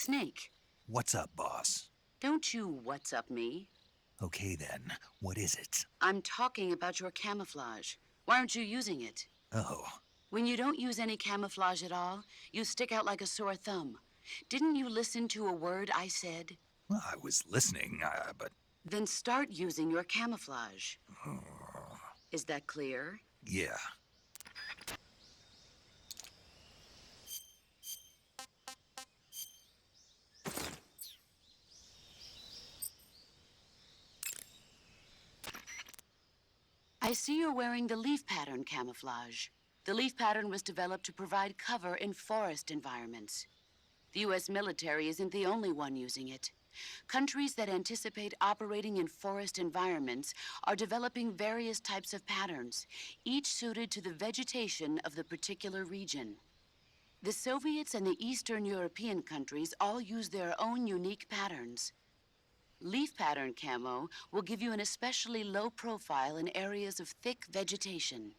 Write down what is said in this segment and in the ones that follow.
Snake. What's up, boss? Don't you what's up me. Okay then, what is it? I'm talking about your camouflage. Why aren't you using it? Oh. When you don't use any camouflage at all, you stick out like a sore thumb. Didn't you listen to a word I said? Well, I was listening, but... Then start using your camouflage. Is that clear? Yeah. I see you're wearing the leaf pattern camouflage. The leaf pattern was developed to provide cover in forest environments. The U.S. military isn't the only one using it. Countries that anticipate operating in forest environments are developing various types of patterns, each suited to the vegetation of the particular region. The Soviets and the Eastern European countries all use their own unique patterns. Leaf pattern camo will give you an especially low profile in areas of thick vegetation.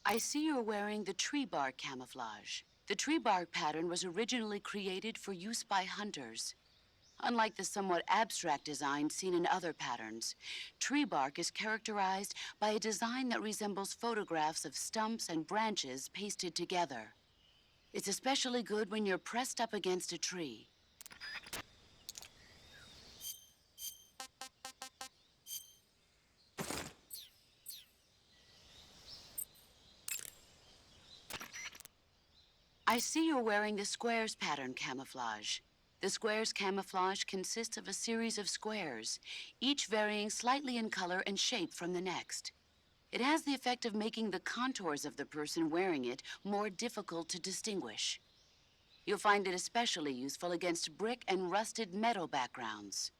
I see you're wearing the tree bark camouflage. The tree bark pattern was originally created for use by hunters. Unlike the somewhat abstract design seen in other patterns, tree bark is characterized by a design that resembles photographs of stumps and branches pasted together. It's especially good when you're pressed up against a tree. I see you're wearing the squares pattern camouflage. The squares camouflage consists of a series of squares, each varying slightly in color and shape from the next. It has the effect of making the contours of the person wearing it more difficult to distinguish. You'll find it especially useful against brick and rusted metal backgrounds.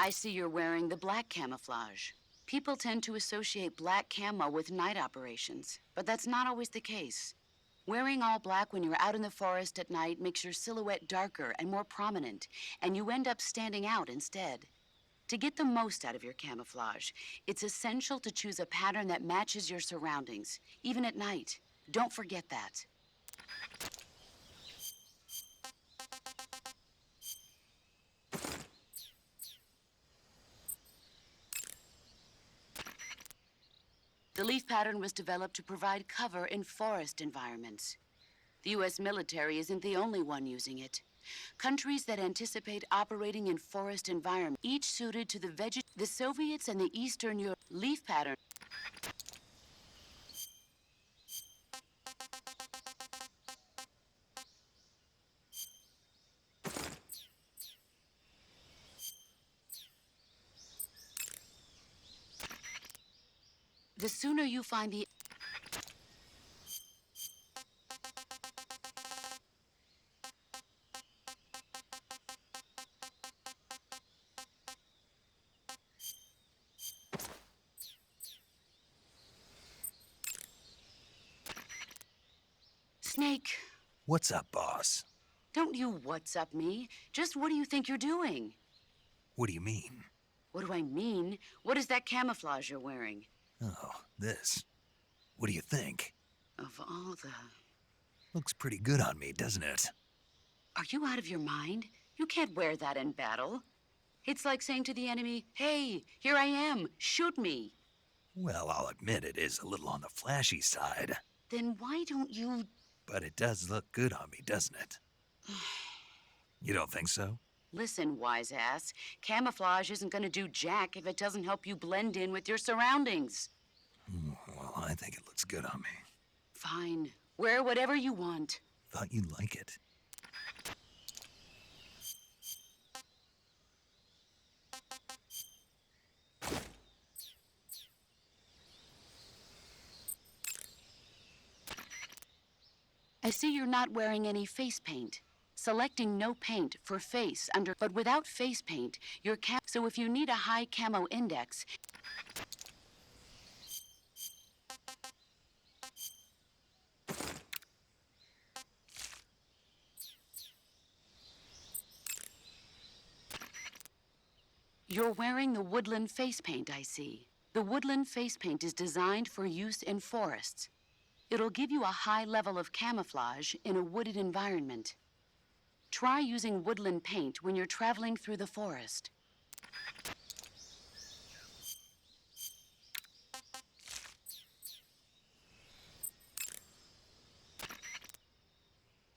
I see you're wearing the black camouflage. People tend to associate black camo with night operations, but that's not always the case. Wearing all black when you're out in the forest at night makes your silhouette darker and more prominent, and you end up standing out instead. To get the most out of your camouflage, it's essential to choose a pattern that matches your surroundings, even at night. Don't forget that. The leaf pattern was developed to provide cover in forest environments. The U.S. military isn't the only one using it. Countries that anticipate operating in forest environments, each suited to the Soviets and the Eastern Europe leaf pattern. The sooner you find the Snake. What's up, boss? Don't you what's up me. Just what do you think you're doing? What do you mean? What do I mean? What is that camouflage you're wearing? Oh, this. What do you think? Of all the... Looks pretty good on me, doesn't it? Are you out of your mind? You can't wear that in battle. It's like saying to the enemy, hey, here I am, shoot me. Well, I'll admit it is a little on the flashy side. Then why don't you... But it does look good on me, doesn't it? You don't think so? Listen, wise ass, camouflage isn't gonna do jack if it doesn't help you blend in with your surroundings. Well, I think it looks good on me. Fine. Wear whatever you want. Thought you'd like it. I see you're not wearing any face paint. selecting no paint for face under, but without face paint, so if you need a high camo index, you're wearing the woodland face paint, I see. The woodland face paint is designed for use in forests. It'll give you a high level of camouflage in a wooded environment. Try using woodland paint when you're traveling through the forest.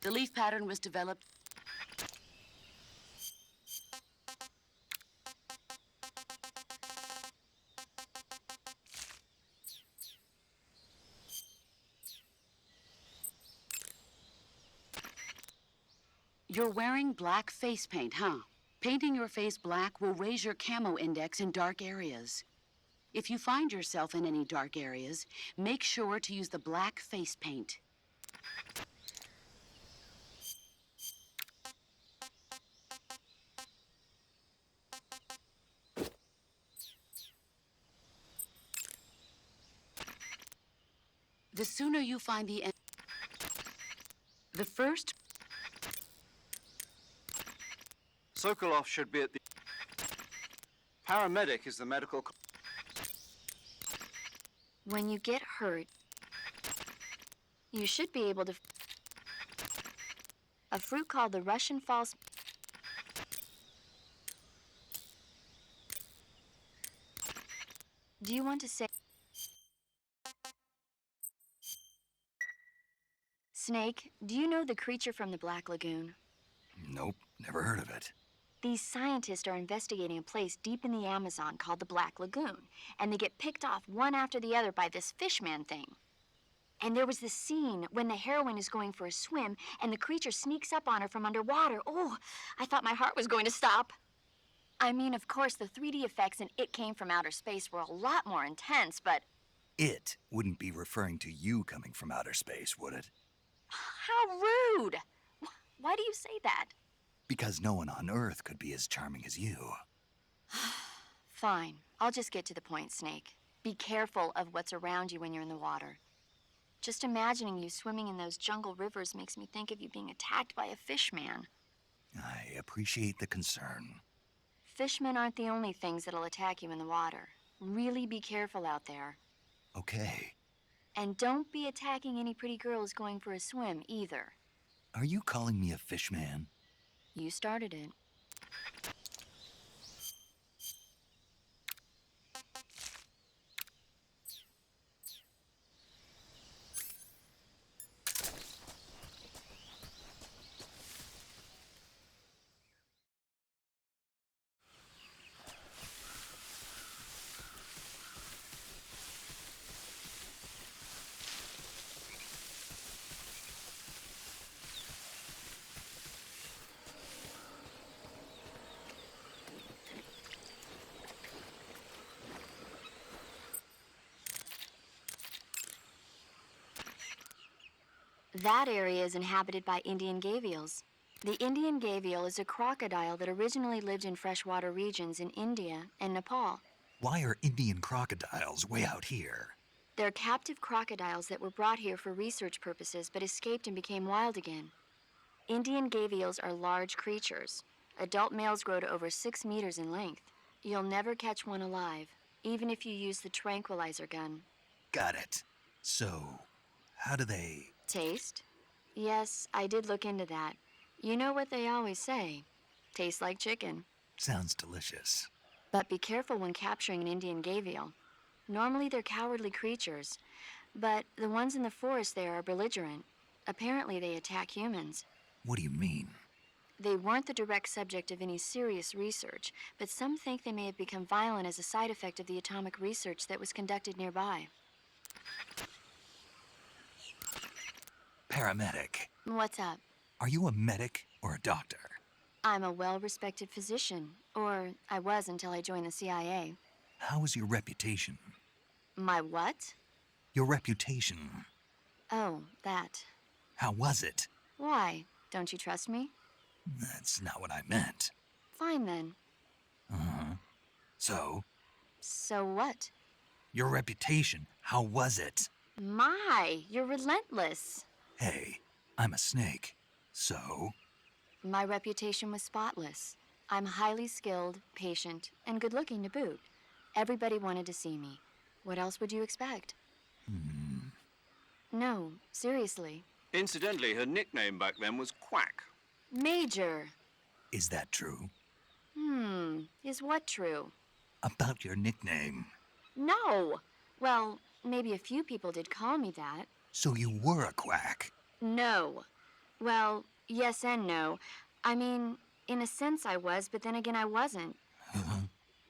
The leaf pattern was developed. You're wearing black face paint, huh? Painting your face black will raise your camo index in dark areas. If you find yourself in any dark areas, make sure to use the black face paint. The sooner you find the first... Sokolov should be at the... Paramedic is the medical... When you get hurt, you should be able to... A fruit called the Russian false... Do you want to say... Snake, do you know the creature from the Black Lagoon? Nope, never heard of it. These scientists are investigating a place deep in the Amazon called the Black Lagoon, and they get picked off one after the other by this fishman thing. And there was this scene when the heroine is going for a swim, and the creature sneaks up on her from underwater. Oh, I thought my heart was going to stop. I mean, of course, the 3D effects in It Came from Outer Space were a lot more intense, but... It wouldn't be referring to you coming from outer space, would it? How rude! Why do you say that? Because no one on Earth could be as charming as you. Fine. I'll just get to the point, Snake. Be careful of what's around you when you're in the water. Just imagining you swimming in those jungle rivers makes me think of you being attacked by a fishman. I appreciate the concern. Fishmen aren't the only things that'll attack you in the water. Really be careful out there. Okay. And don't be attacking any pretty girls going for a swim, either. Are you calling me a fishman? You started it. That area is inhabited by Indian gavials. The Indian gavial is a crocodile that originally lived in freshwater regions in India and Nepal. Why are Indian crocodiles way out here? They're captive crocodiles that were brought here for research purposes but escaped and became wild again. Indian gavials are large creatures. Adult males grow to over 6 meters in length. You'll never catch one alive, even if you use the tranquilizer gun. Got it. So, how do they... Taste? Yes, I did look into that. You know what they always say. Tastes like chicken. Sounds delicious. But be careful when capturing an Indian gavial. Normally they're cowardly creatures, but the ones in the forest there are belligerent. Apparently they attack humans. What do you mean? They weren't the direct subject of any serious research, but some think they may have become violent as a side effect of the atomic research that was conducted nearby. Paramedic. What's up? Are you a medic or a doctor? I'm a well-respected physician, or I was until I joined the CIA. How is your reputation? My what? Your reputation. Oh, that. How was it? Why? Don't you trust me? That's not what I meant. Fine then. So, So what? your reputation, how was it? My, you're relentless. Hey, I'm a snake. So, My reputation was spotless. I'm highly skilled, patient, and good-looking to boot. Everybody wanted to see me. What else would you expect? No, seriously. Incidentally, her nickname back then was Quack. Major. is that true? Is what true? About your nickname. No. Well, maybe a few people did call me that. So you were a quack. No. Well, yes and no. I mean, in a sense I was, but then again I wasn't.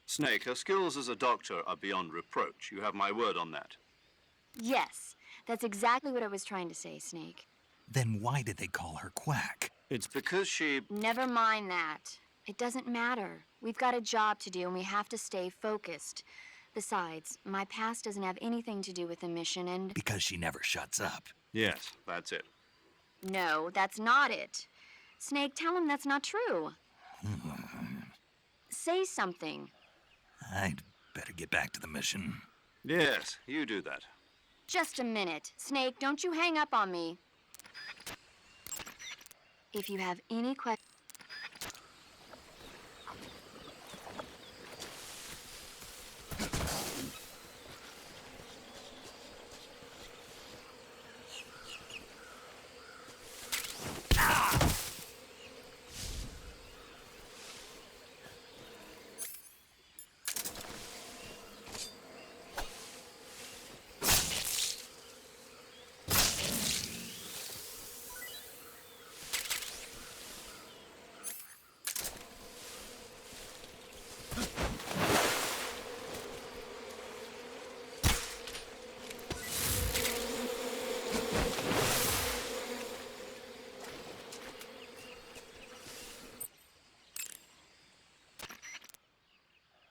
Snake, her skills as a doctor are beyond reproach. You have my word on that. Yes, that's exactly what I was trying to say, Snake. Then why did they call her quack? It's because she... Never mind that. It doesn't matter. We've got a job to do and we have to stay focused. Besides, my past doesn't have anything to do with the mission and... Because she never shuts up. Yes, that's it. No, that's not it. Snake, tell him that's not true. Say something. I'd better get back to the mission. Yes, you do that. Just a minute. Snake, don't you hang up on me. If you have any questions...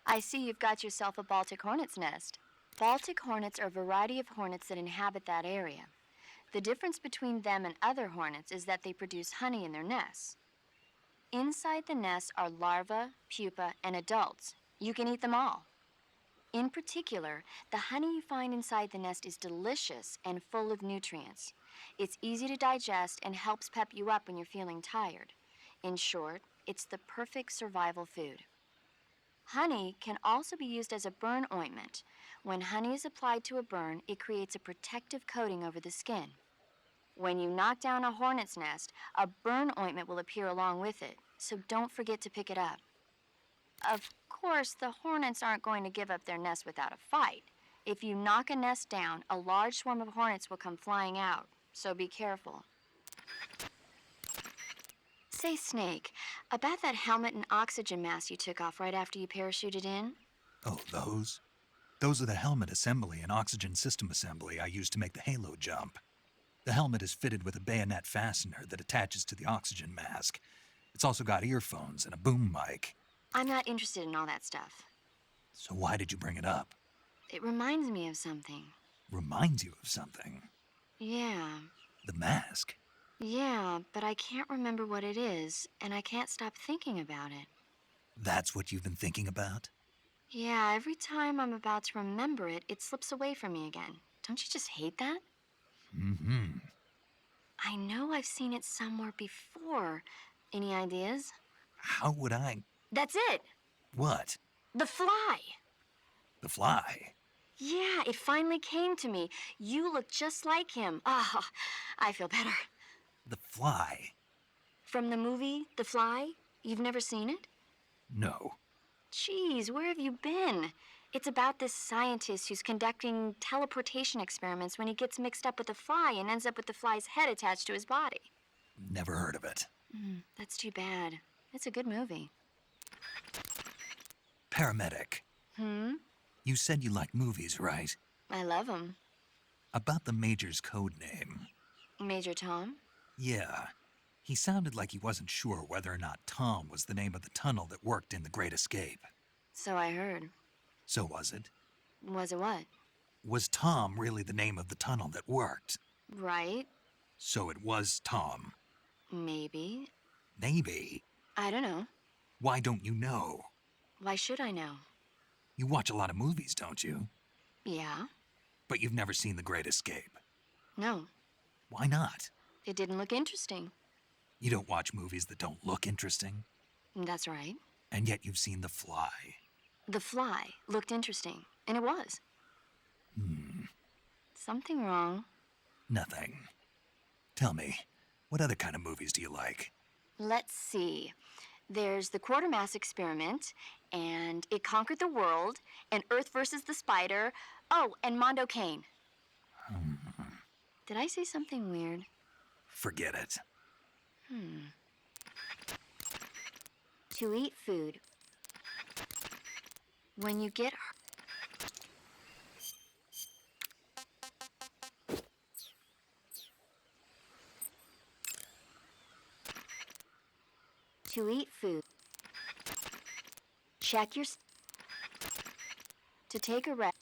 I see you've got yourself a Baltic hornet's nest. Baltic hornets are a variety of hornets that inhabit that area. The difference between them and other hornets is that they produce honey in their nests. Inside the nests are larvae, pupa, and adults. You can eat them all. In particular, the honey you find inside the nest is delicious and full of nutrients. It's easy to digest and helps pep you up when you're feeling tired. In short, it's the perfect survival food. Honey can also be used as a burn ointment. When honey is applied to a burn, it creates a protective coating over the skin. When you knock down a hornet's nest, a burn ointment will appear along with it, so don't forget to pick it up. Of course, the hornets aren't going to give up their nest without a fight. If you knock a nest down, a large swarm of hornets will come flying out, so be careful. Say, Snake, about that helmet and oxygen mask you took off right after you parachuted in? Oh, those? Those are the helmet assembly and oxygen system assembly I used to make the halo jump. The helmet is fitted with a bayonet fastener that attaches to the oxygen mask. It's also got earphones and a boom mic. I'm not interested in all that stuff. So why did you bring it up? It reminds me of something. Reminds you of something. Yeah. The mask. Yeah, but I can't remember what it is, and I can't stop thinking about it. That's what you've been thinking about? Yeah, every time I'm about to remember it, it slips away from me again. Don't you just hate that? Mm-hmm. I know I've seen it somewhere before. Any ideas? How would I... That's it! What? The fly! The fly? Yeah, it finally came to me. You look just like him. Ah, I feel better. The fly? From the movie, The Fly? You've never seen it? No. Geez, where have you been? It's about this scientist who's conducting teleportation experiments when he gets mixed up with a fly and ends up with the fly's head attached to his body. Never heard of it. That's too bad. It's a good movie. Paramedic. You said you like movies, right? I love him. About the Major's code name. Major Tom? Yeah. He sounded like he wasn't sure whether or not Tom was the name of the tunnel that worked in The Great Escape. So I heard. So was it? Was it what? Was Tom really the name of the tunnel that worked? Right. So it was Tom. Maybe. Maybe. I don't know. Why don't you know? Why should I know? You watch a lot of movies, don't you? Yeah? But you've never seen The Great Escape. No. Why not? It didn't look interesting. You don't watch movies that don't look interesting, That's right. and yet you've seen The Fly. The Fly looked interesting, and it was. Something wrong. Nothing. Tell me, what other kind of movies do you like? Let's see. There's the Quartermass Experiment, and It Conquered the World, and Earth versus the Spider. Oh, and Mondo Kane. Did I say something weird? Forget it. To eat food. When you get to eat food. Check your to take a rest.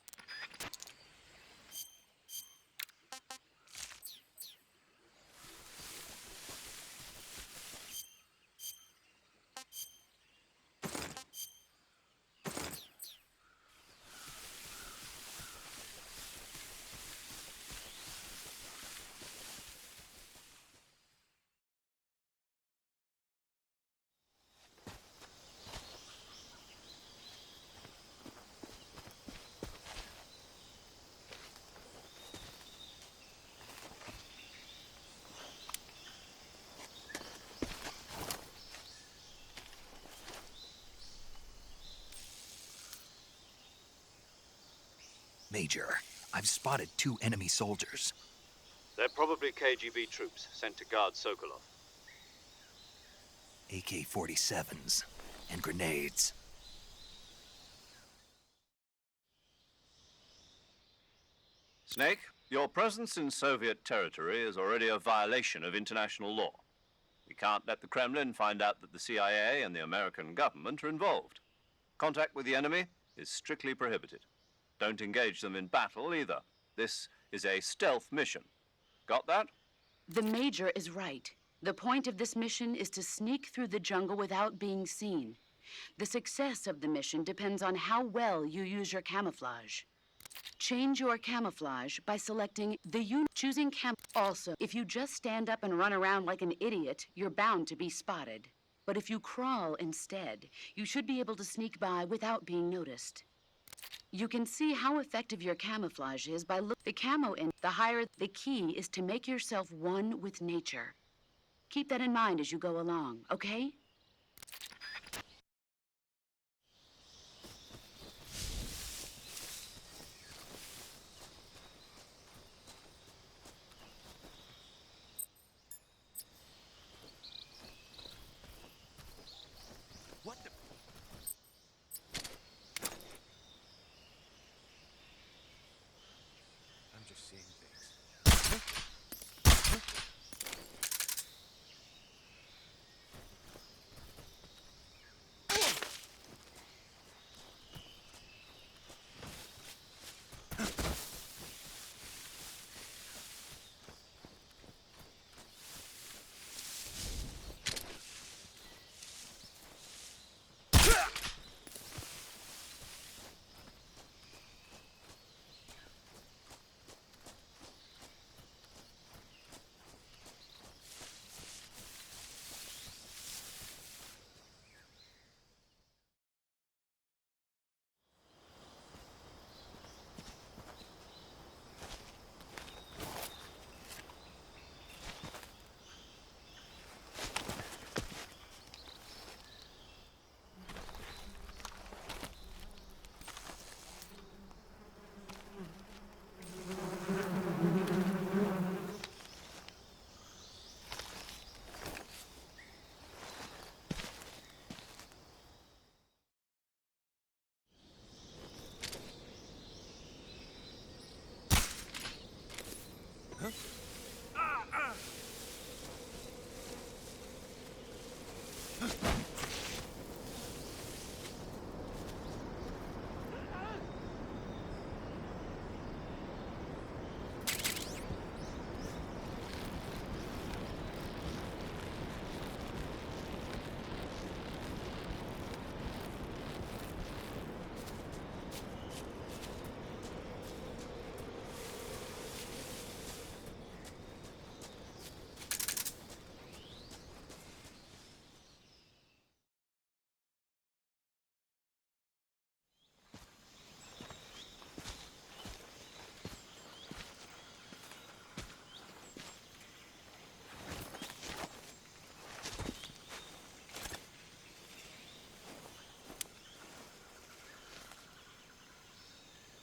Major, I've spotted 2 enemy soldiers. They're probably KGB troops sent to guard Sokolov. AK-47s and grenades. Snake, your presence in Soviet territory is already a violation of international law. We can't let the Kremlin find out that the CIA and the American government are involved. Contact with the enemy is strictly prohibited. Don't engage them in battle either. This is a stealth mission. Got that? The Major is right. The point of this mission is to sneak through the jungle without being seen. The success of the mission depends on how well you use your camouflage. Change your camouflage by selecting the choosing cam. Also, if you just stand up and run around like an idiot, you're bound to be spotted. But if you crawl instead, you should be able to sneak by without being noticed. You can see how effective your camouflage is by the camo in. The higher the key is to make yourself one with nature. Keep that in mind as you go along, okay? What the... I'm just seeing things.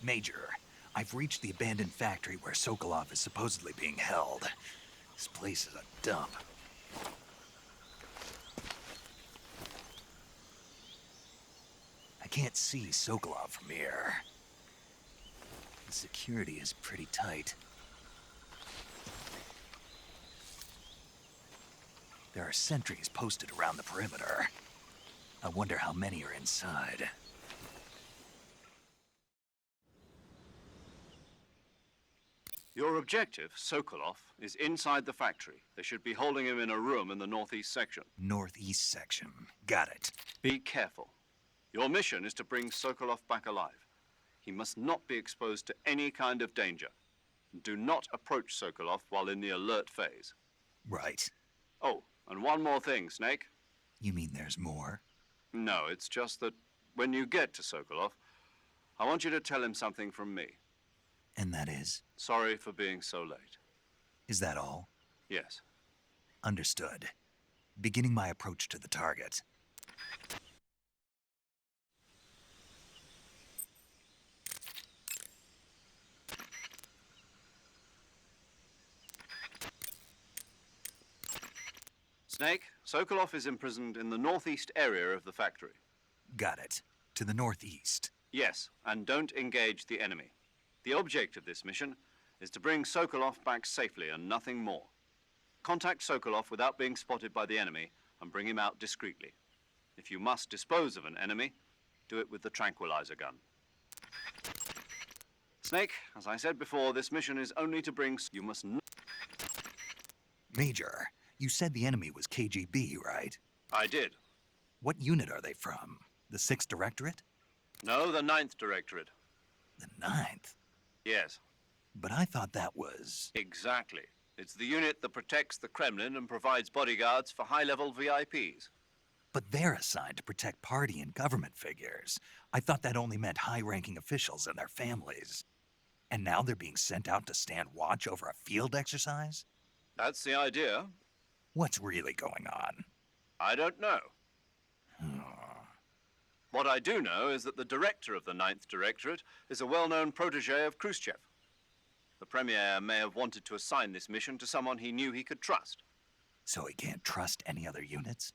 Major, I've reached the abandoned factory where Sokolov is supposedly being held. This place is a dump. I can't see Sokolov from here. The security is pretty tight. There are sentries posted around the perimeter. I wonder how many are inside. Your objective, Sokolov, is inside the factory. They should be holding him in a room in the northeast section. Northeast section. Got it. Be careful. Your mission is to bring Sokolov back alive. He must not be exposed to any kind of danger. Do not approach Sokolov while in the alert phase. Right. Oh, and one more thing, Snake. You mean there's more? No, it's just that when you get to Sokolov, I want you to tell him something from me. And that is? Sorry for being so late. Is that all? Yes. Understood. Beginning my approach to the target. Snake, Sokolov is imprisoned in the northeast area of the factory. Got it. To the northeast. Yes, and don't engage the enemy. The object of this mission is to bring Sokolov back safely and nothing more. Contact Sokolov without being spotted by the enemy and bring him out discreetly. If you must dispose of an enemy, do it with the tranquilizer gun. Snake, as I said before, this mission is only to bring... You must not... Major, you said the enemy was KGB, right? I did. What unit are they from? The 6th Directorate? No, the 9th Directorate. The 9th? Yes. But I thought that was... Exactly. It's the unit that protects the Kremlin and provides bodyguards for high-level VIPs. But they're assigned to protect party and government figures. I thought that only meant high-ranking officials and their families. And now they're being sent out to stand watch over a field exercise? That's the idea. What's really going on? I don't know. What I do know is that the director of the 9th Directorate is a well-known protege of Khrushchev. The Premier may have wanted to assign this mission to someone he knew he could trust. So he can't trust any other units?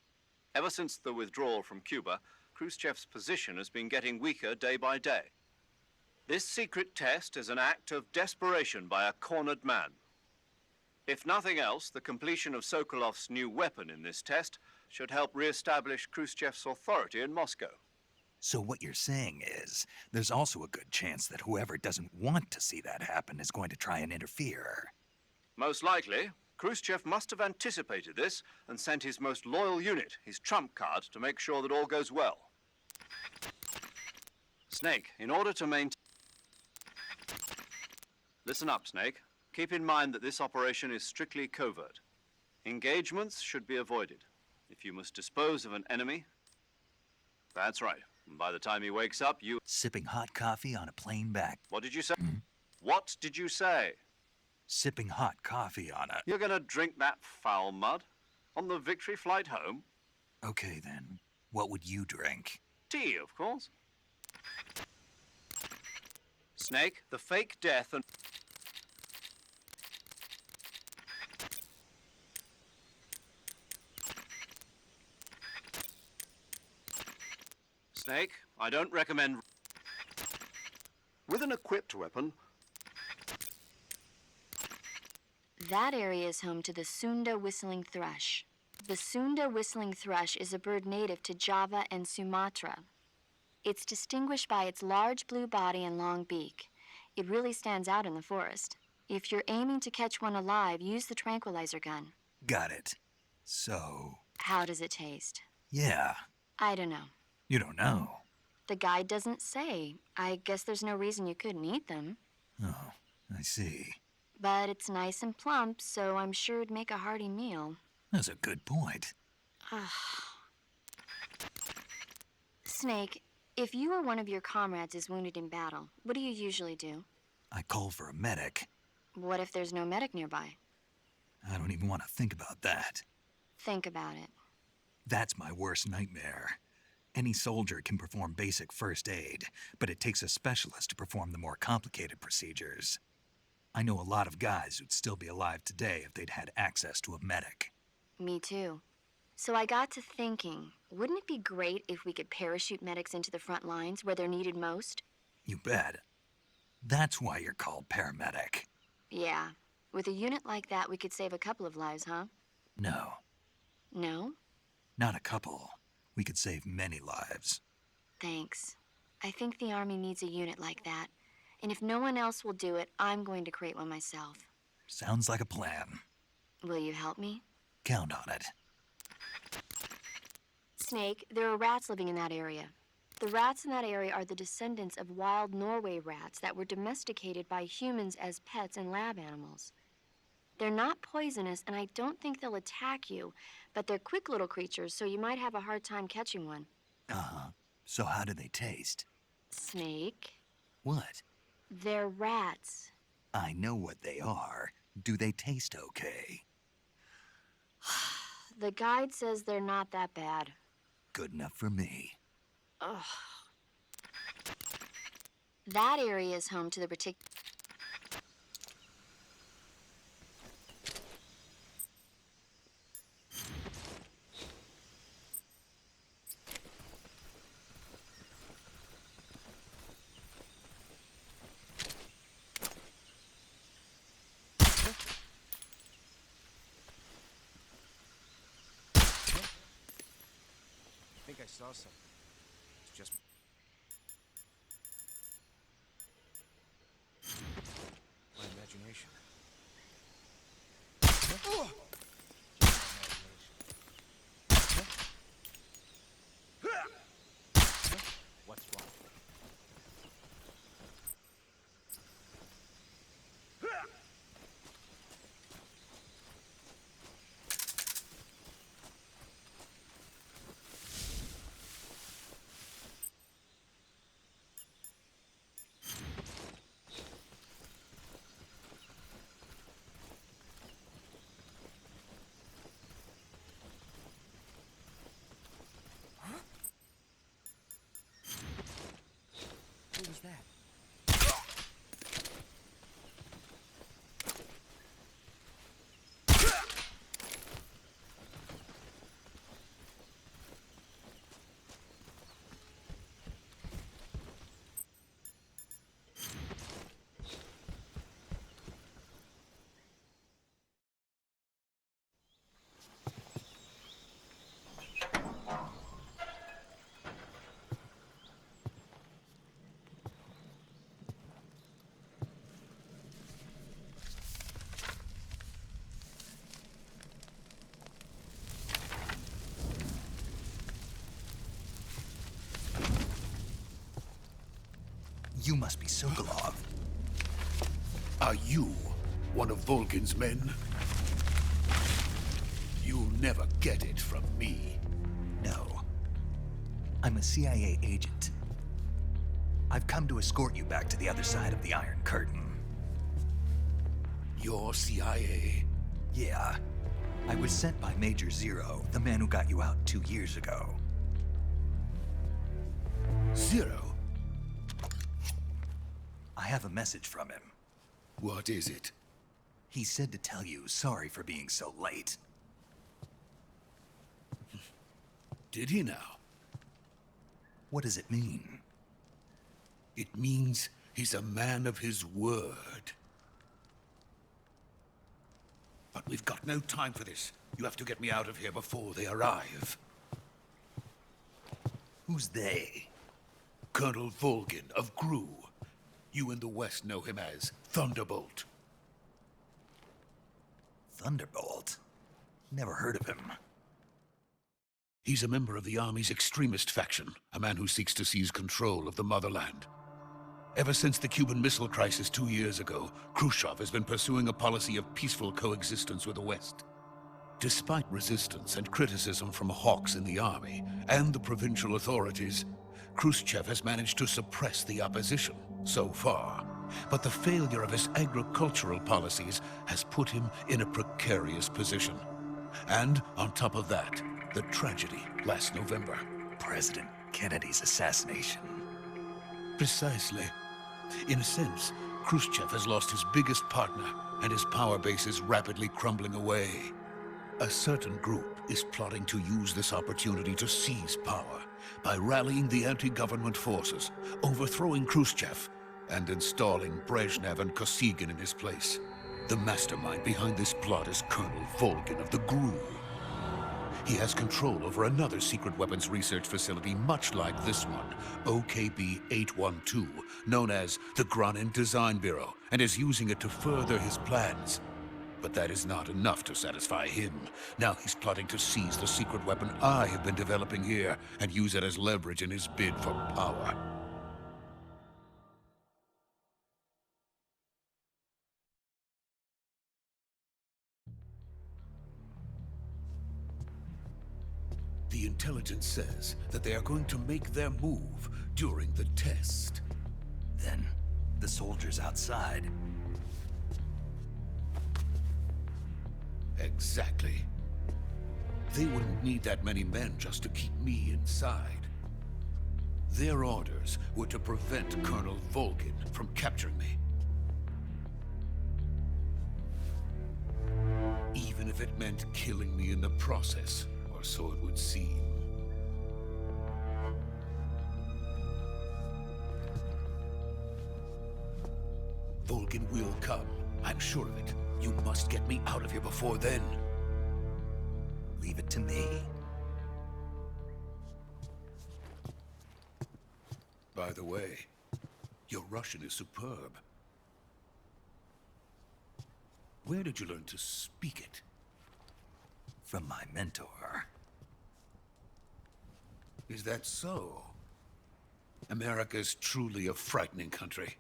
Ever since the withdrawal from Cuba, Khrushchev's position has been getting weaker day by day. This secret test is an act of desperation by a cornered man. If nothing else, the completion of Sokolov's new weapon in this test should help re-establish Khrushchev's authority in Moscow. So what you're saying is, there's also a good chance that whoever doesn't want to see that happen is going to try and interfere. Most likely, Khrushchev must have anticipated this and sent his most loyal unit, his trump card, to make sure that all goes well. Snake, in order to maintain... Listen up, Snake. Keep in mind that this operation is strictly covert. Engagements should be avoided. If you must dispose of an enemy... That's right. And by the time he wakes up, you... Sipping hot coffee on a plane back. What did you say? What did you say? Sipping hot coffee on a... You're gonna drink that foul mud? On the victory flight home? Okay, then. What would you drink? Tea, of course. Snake, the fake death and... Snake, I don't recommend... With an equipped weapon... That area is home to the Sunda whistling thrush. The Sunda whistling thrush is a bird native to Java and Sumatra. It's distinguished by its large blue body and long beak. It really stands out in the forest. If you're aiming to catch one alive, use the tranquilizer gun. Got it. So... How does it taste? Yeah. I don't know. You don't know. The guide doesn't say. I guess there's no reason you couldn't eat them. Oh, I see. But it's nice and plump, so I'm sure it'd make a hearty meal. That's a good point. Snake, if you or one of your comrades is wounded in battle, what do you usually do? I call for a medic. What if there's no medic nearby? I don't even want to think about that. Think about it. That's my worst nightmare. Any soldier can perform basic first aid, but it takes a specialist to perform the more complicated procedures. I know a lot of guys who'd still be alive today if they'd had access to a medic. Me too. So I got to thinking, wouldn't it be great if we could parachute medics into the front lines where they're needed most? You bet. That's why you're called paramedic. Yeah. With a unit like that, we could save a couple of lives, huh? No, No? not a couple. We could save many lives. Thanks. I think the Army needs a unit like that. And if no one else will do it, I'm going to create one myself. Sounds like a plan. Will you help me? Count on it. Snake, there are rats living in that area. The rats in that area are the descendants of wild Norway rats that were domesticated by humans as pets and lab animals. They're not poisonous, and I don't think they'll attack you, but they're quick little creatures, so you might have a hard time catching one. Uh-huh. So how do they taste? Snake, What? they're rats. I know what they are. Do they taste okay? The guide says they're not that bad. Good enough for me. Ugh. That area is home to the particular... I think I saw something. It's just my imagination. Just my imagination. What's wrong? Who was that? You must be Sokolov. Are you one of Volgin's men? You'll never get it from me. No. I'm a CIA agent. I've come to escort you back to the other side of the Iron Curtain. You're CIA? Yeah. I was sent by Major Zero, the man who got you out 2 years ago. Zero? I have a message from him. What is it? He said to tell you sorry for being so late. Did he now? What does it mean? It means he's a man of his word. But we've got no time for this. You have to get me out of here before they arrive. Who's they? Colonel Volgin of GRU. You in the West know him as Thunderbolt. Thunderbolt? Never heard of him. He's a member of the Army's extremist faction, a man who seeks to seize control of the motherland. Ever since the Cuban Missile Crisis 2 years ago, Khrushchev has been pursuing a policy of peaceful coexistence with the West. Despite resistance and criticism from hawks in the Army and the provincial authorities, Khrushchev has managed to suppress the opposition, so far. But the failure of his agricultural policies has put him in a precarious position. And on top of that, the tragedy last November. President Kennedy's assassination. Precisely. In a sense, Khrushchev has lost his biggest partner, and his power base is rapidly crumbling away. A certain group is plotting to use this opportunity to seize power by rallying the anti-government forces, overthrowing Khrushchev, and installing Brezhnev and Kosygin in his place. The mastermind behind this plot is Colonel Volgin of the GRU. He has control over another secret weapons research facility much like this one, OKB-812, known as the Granin Design Bureau, and is using it to further his plans. But that is not enough to satisfy him. Now he's plotting to seize the secret weapon I have been developing here and use it as leverage in his bid for power. The intelligence says that they are going to make their move during the test. Then, the soldiers outside. Exactly. They wouldn't need that many men just to keep me inside. Their orders were to prevent Colonel Volgin from capturing me. Even if it meant killing me in the process, or so it would seem. Volgin will come. I'm sure of it. You must get me out of here before then. Leave it to me. By the way, your Russian is superb. Where did you learn to speak it? From my mentor. Is that so? America's truly a frightening country.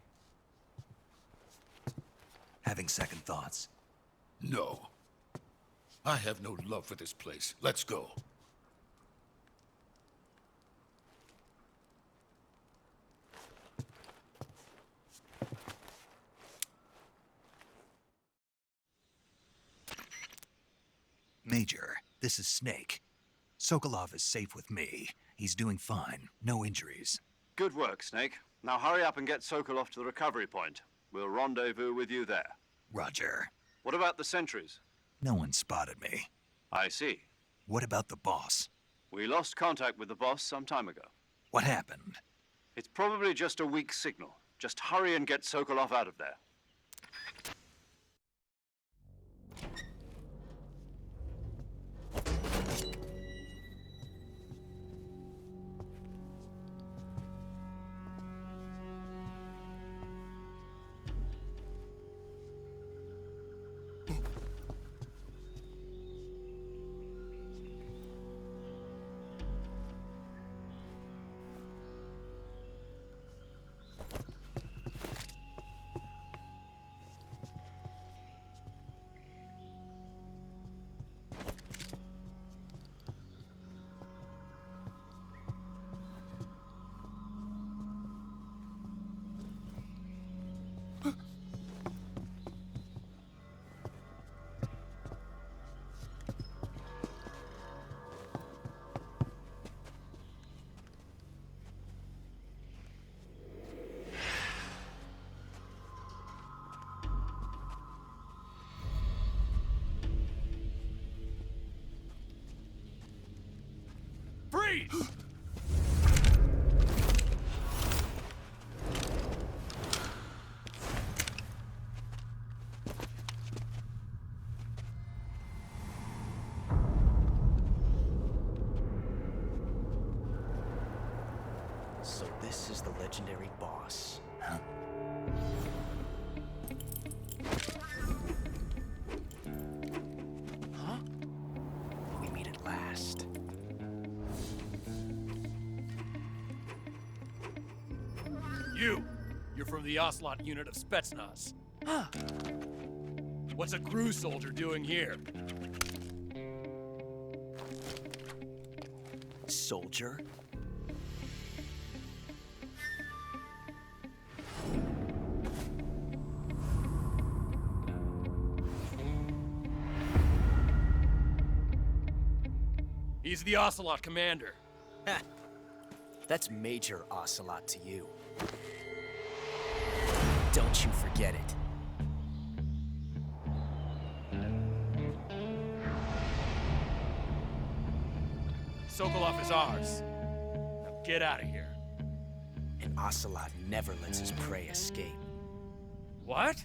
Having second thoughts. No. I have no love for this place. Let's go. Major, this is Snake. Sokolov is safe with me. He's doing fine. No injuries. Good work, Snake. Now hurry up and get Sokolov to the recovery point. We'll rendezvous with you there. Roger. What about the sentries? No one spotted me. I see. What about the boss? We lost contact with the boss some time ago. What happened? It's probably just a weak signal. Just hurry and get Sokolov out of there. Freeze! So this is the legendary boss. Huh? Huh? We meet at last. You're from the Ocelot unit of Spetsnaz. Huh. What's a crew soldier doing here? Soldier? He's the Ocelot commander. That's major ocelot to you. Don't you forget it. Sokolov is ours. Now get out of here. An ocelot never lets his prey escape. What?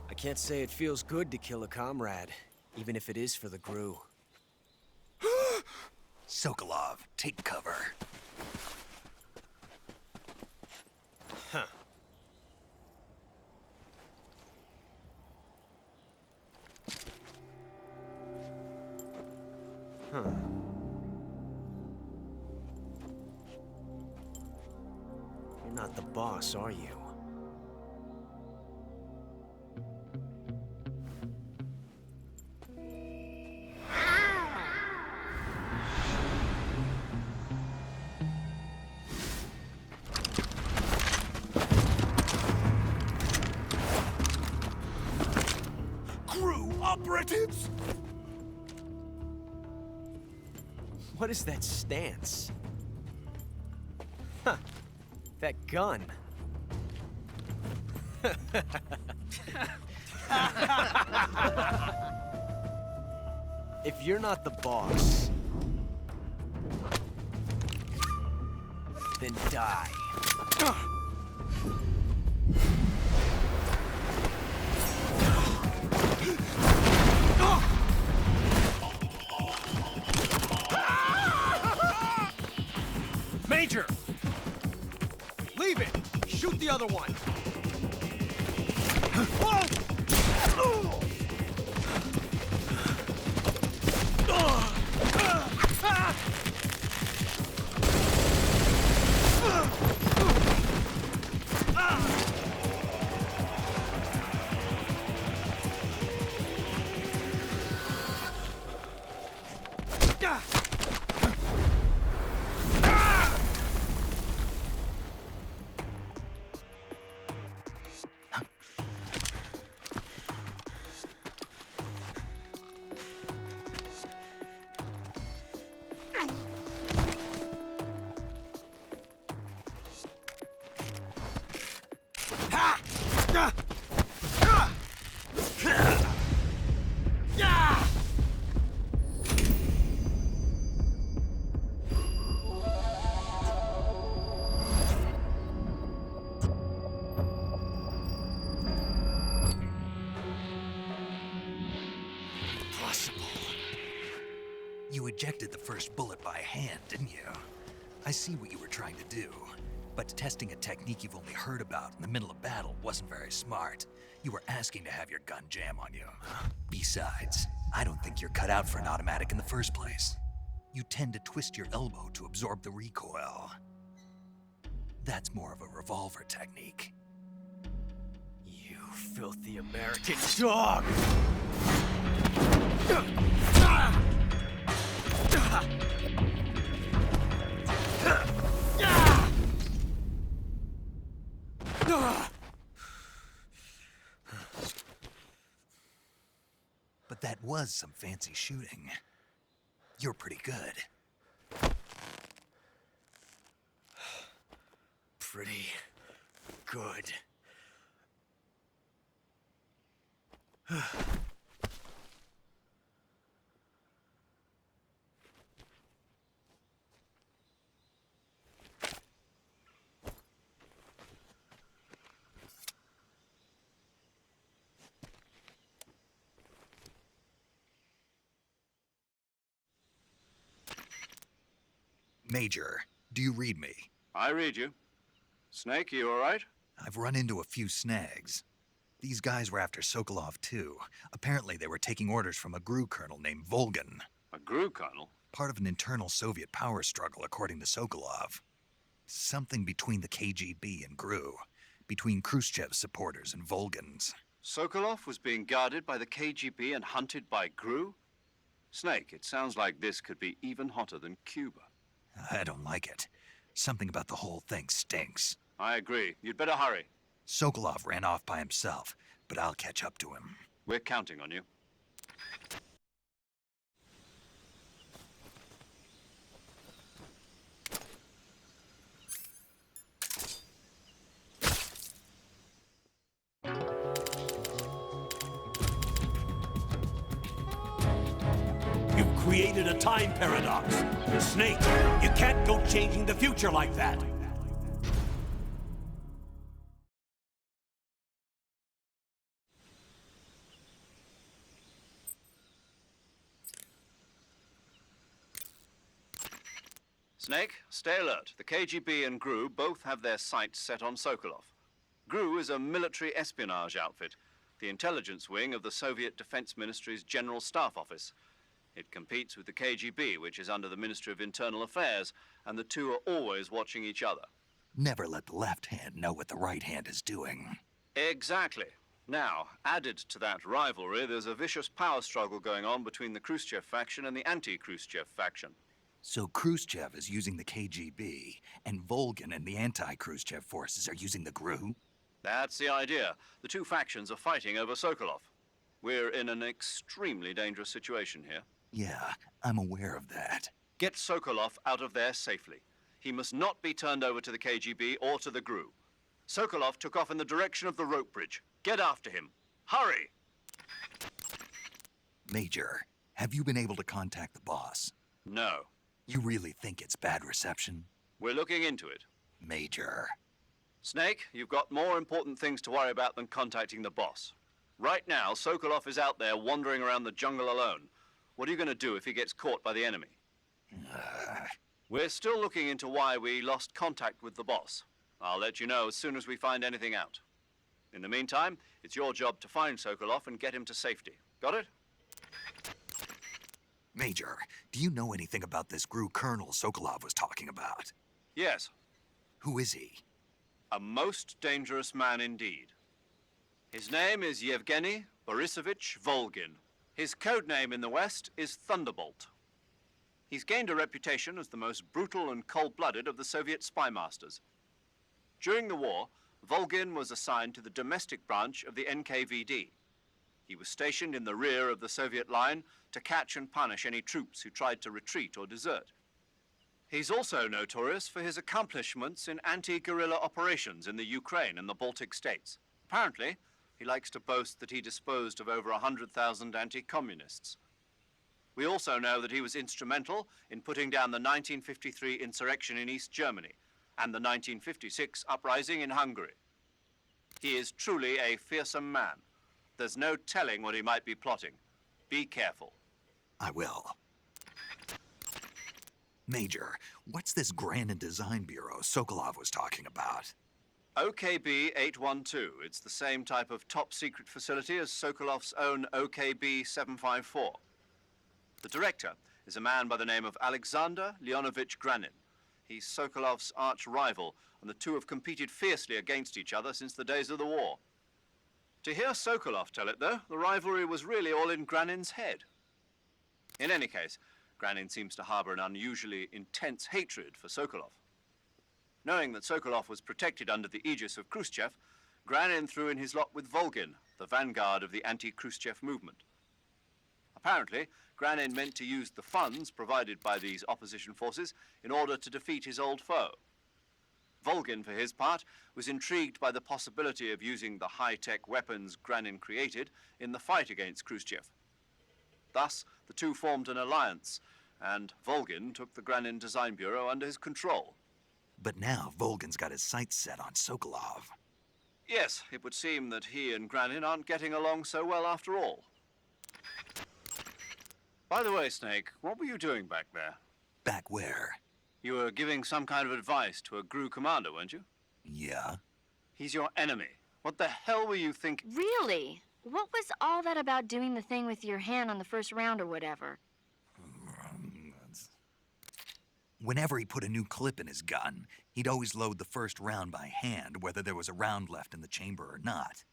I can't say it feels good to kill a comrade, even if it is for the GRU. Sokolov, take cover. Huh. Huh. You're not the boss, are you? GRU operatives! What is that stance? Huh. That gun. If you're not the boss, then die. Major! Leave it! Shoot the other one! You ejected the first bullet by hand, didn't you? I see what you were trying to do. But testing a technique you've only heard about in the middle of battle wasn't very smart. You were asking to have your gun jam on you. Besides, I don't think you're cut out for an automatic in the first place. You tend to twist your elbow to absorb the recoil. That's more of a revolver technique. You filthy American dog! But that was some fancy shooting. You're pretty good. Pretty good. Major, do you read me? I read you. Snake, you all right? I've run into a few snags. These guys were after Sokolov, too. Apparently, they were taking orders from a GRU colonel named Volgin. A GRU colonel? Part of an internal Soviet power struggle, according to Sokolov. Something between the KGB and GRU. Between Khrushchev's supporters and Volgin's. Sokolov was being guarded by the KGB and hunted by GRU? Snake, it sounds like this could be even hotter than Cuba. I don't like it. Something about the whole thing stinks. I agree. You'd better hurry. Sokolov ran off by himself, but I'll catch up to him. We're counting on you. You've created a time paradox. Snake, you can't go changing the future like that. Snake, stay alert. The KGB and GRU both have their sights set on Sokolov. GRU is a military espionage outfit, the intelligence wing of the Soviet Defense Ministry's General Staff Office. It competes with the KGB, which is under the Ministry of Internal Affairs, and the two are always watching each other. Never let the left hand know what the right hand is doing. Exactly. Now, added to that rivalry, there's a vicious power struggle going on between the Khrushchev faction and the anti-Khrushchev faction. So Khrushchev is using the KGB, and Volgin and the anti-Khrushchev forces are using the GRU? That's the idea. The two factions are fighting over Sokolov. We're in an extremely dangerous situation here. Yeah, I'm aware of that. Get Sokolov out of there safely. He must not be turned over to the KGB or to the GRU. Sokolov took off in the direction of the rope bridge. Get after him. Hurry! Major, have you been able to contact the boss? No. You really think it's bad reception? We're looking into it. Major. Snake, you've got more important things to worry about than contacting the boss. Right now, Sokolov is out there wandering around the jungle alone. What are you going to do if he gets caught by the enemy? We're still looking into why we lost contact with the boss. I'll let you know as soon as we find anything out. In the meantime, it's your job to find Sokolov and get him to safety. Got it? Major, do you know anything about this GRU colonel Sokolov was talking about? Yes. Who is he? A most dangerous man indeed. His name is Yevgeny Borisovich Volgin. His code name in the West is Thunderbolt. He's gained a reputation as the most brutal and cold-blooded of the Soviet spy masters. During the war, Volgin was assigned to the domestic branch of the NKVD. He was stationed in the rear of the Soviet line to catch and punish any troops who tried to retreat or desert. He's also notorious for his accomplishments in anti-guerrilla operations in the Ukraine and the Baltic states. Apparently, he likes to boast that he disposed of over 100,000 anti-communists. We also know that he was instrumental in putting down the 1953 insurrection in East Germany and the 1956 uprising in Hungary. He is truly a fearsome man. There's no telling what he might be plotting. Be careful. I will. Major, what's this Grand Design Bureau Sokolov was talking about? OKB 812. It's the same type of top-secret facility as Sokolov's own OKB 754. The director is a man by the name of Alexander Leonovich Granin. He's Sokolov's arch-rival, and the two have competed fiercely against each other since the days of the war. To hear Sokolov tell it, though, the rivalry was really all in Granin's head. In any case, Granin seems to harbor an unusually intense hatred for Sokolov. Knowing that Sokolov was protected under the aegis of Khrushchev, Granin threw in his lot with Volgin, the vanguard of the anti-Khrushchev movement. Apparently, Granin meant to use the funds provided by these opposition forces in order to defeat his old foe. Volgin, for his part, was intrigued by the possibility of using the high-tech weapons Granin created in the fight against Khrushchev. Thus, the two formed an alliance, and Volgin took the Granin Design Bureau under his control. But now Volgin's got his sights set on Sokolov. Yes, it would seem that he and Granin aren't getting along so well after all. By the way, Snake, what were you doing back there? Back where? You were giving some kind of advice to a GRU commander, weren't you? Yeah. He's your enemy. What the hell were you thinking? Really? What was all that about doing the thing with your hand on the first round or whatever? Whenever he put a new clip in his gun, he'd always load the first round by hand, whether there was a round left in the chamber or not.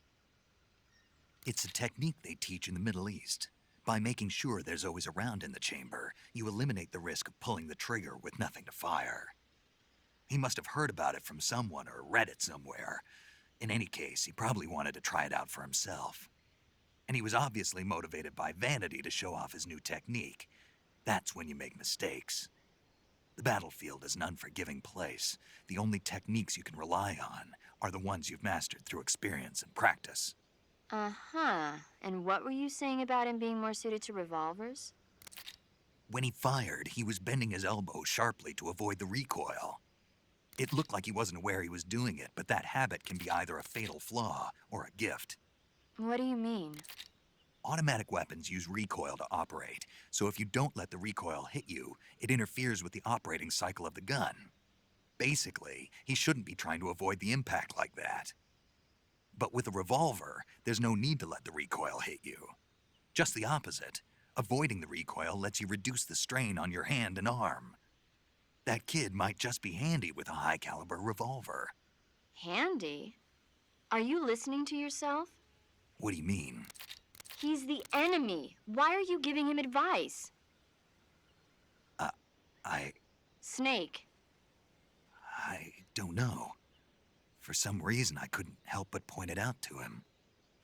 It's a technique they teach in the Middle East. By making sure there's always a round in the chamber, you eliminate the risk of pulling the trigger with nothing to fire. He must have heard about it from someone or read it somewhere. In any case, he probably wanted to try it out for himself. And he was obviously motivated by vanity to show off his new technique. That's when you make mistakes. The battlefield is an unforgiving place. The only techniques you can rely on are the ones you've mastered through experience and practice. Uh-huh. And what were you saying about him being more suited to revolvers? When he fired, he was bending his elbow sharply to avoid the recoil. It looked like he wasn't aware he was doing it, but that habit can be either a fatal flaw or a gift. What do you mean? Automatic weapons use recoil to operate, so if you don't let the recoil hit you, it interferes with the operating cycle of the gun. Basically, he shouldn't be trying to avoid the impact like that. But with a revolver, there's no need to let the recoil hit you. Just the opposite. Avoiding the recoil lets you reduce the strain on your hand and arm. That kid might just be handy with a high-caliber revolver. Handy? Are you listening to yourself? What do you mean? He's the enemy. Why are you giving him advice? Snake. I don't know. For some reason, I couldn't help but point it out to him.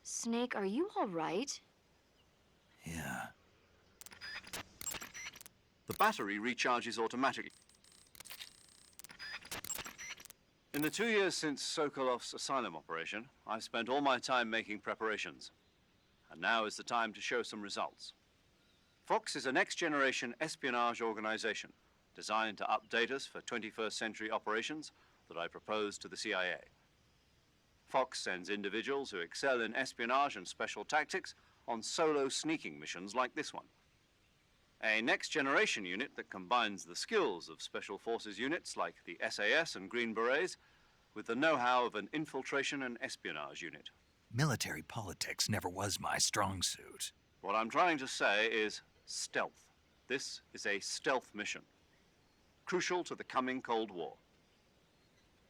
Snake, are you all right? Yeah. The battery recharges automatically. In the 2 years since Sokolov's asylum operation, I've spent all my time making preparations. And now is the time to show some results. Fox is a next-generation espionage organization designed to update us for 21st century operations that I propose to the CIA. Fox sends individuals who excel in espionage and special tactics on solo sneaking missions like this one. A next-generation unit that combines the skills of special forces units like the SAS and Green Berets with the know-how of an infiltration and espionage unit. Military politics never was my strong suit. What I'm trying to say is stealth. This is a stealth mission, crucial to the coming Cold War.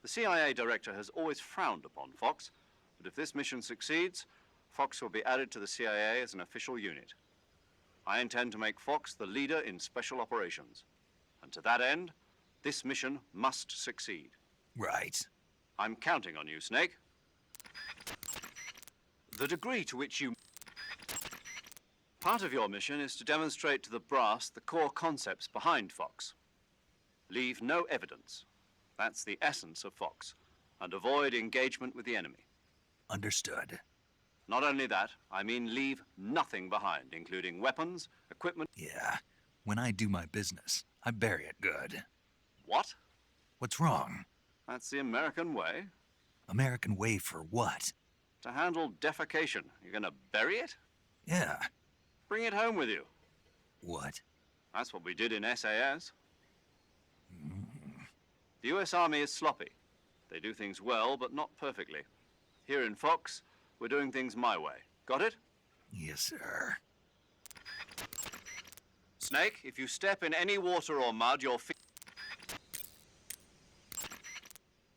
The CIA director has always frowned upon Fox, but if this mission succeeds, Fox will be added to the CIA as an official unit. I intend to make Fox the leader in special operations. And to that end, this mission must succeed. Right. I'm counting on you, Snake. The degree to which you... Part of your mission is to demonstrate to the brass the core concepts behind Fox. Leave no evidence. That's the essence of Fox. And avoid engagement with the enemy. Understood. Not only that, I mean leave nothing behind, including weapons, equipment... Yeah. When I do my business, I bury it good. What? What's wrong? That's the American way. American way for what? To handle defecation. You're gonna bury it? Yeah. Bring it home with you. What? That's what we did in SAS. The US Army is sloppy. They do things well, but not perfectly. Here in Fox, we're doing things my way. Got it? Yes, sir. Snake, if you step in any water or mud, your feet...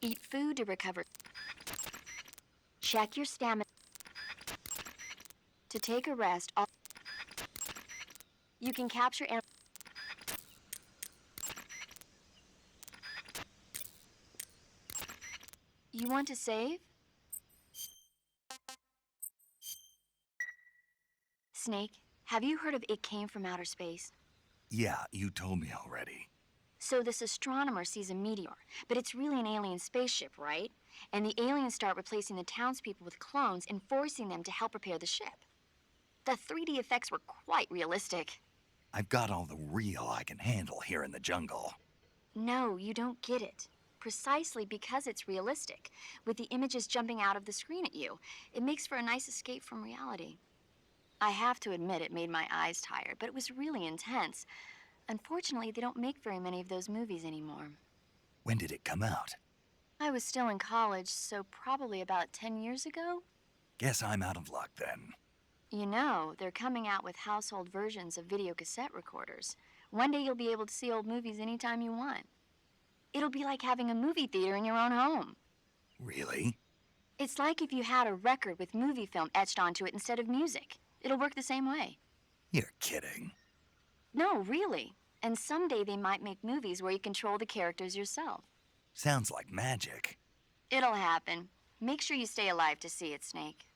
Eat food to recover. Check your stamina. To take a rest, you can capture and... You want to save? Snake, have you heard of It Came from Outer Space? Yeah, you told me already. So this astronomer sees a meteor, but it's really an alien spaceship, right? And the aliens start replacing the townspeople with clones and forcing them to help repair the ship. The 3D effects were quite realistic. I've got all the real I can handle here in the jungle. No, you don't get it. Precisely because it's realistic, with the images jumping out of the screen at you. It makes for a nice escape from reality. I have to admit it made my eyes tired, but it was really intense. Unfortunately, they don't make very many of those movies anymore. When did it come out? I was still in college, so probably about 10 years ago. Guess I'm out of luck then. You know, they're coming out with household versions of video cassette recorders. One day you'll be able to see old movies anytime you want. It'll be like having a movie theater in your own home. Really? It's like if you had a record with movie film etched onto it instead of music. It'll work the same way. You're kidding. No, really. And someday they might make movies where you control the characters yourself. Sounds like magic. It'll happen. Make sure you stay alive to see it, Snake.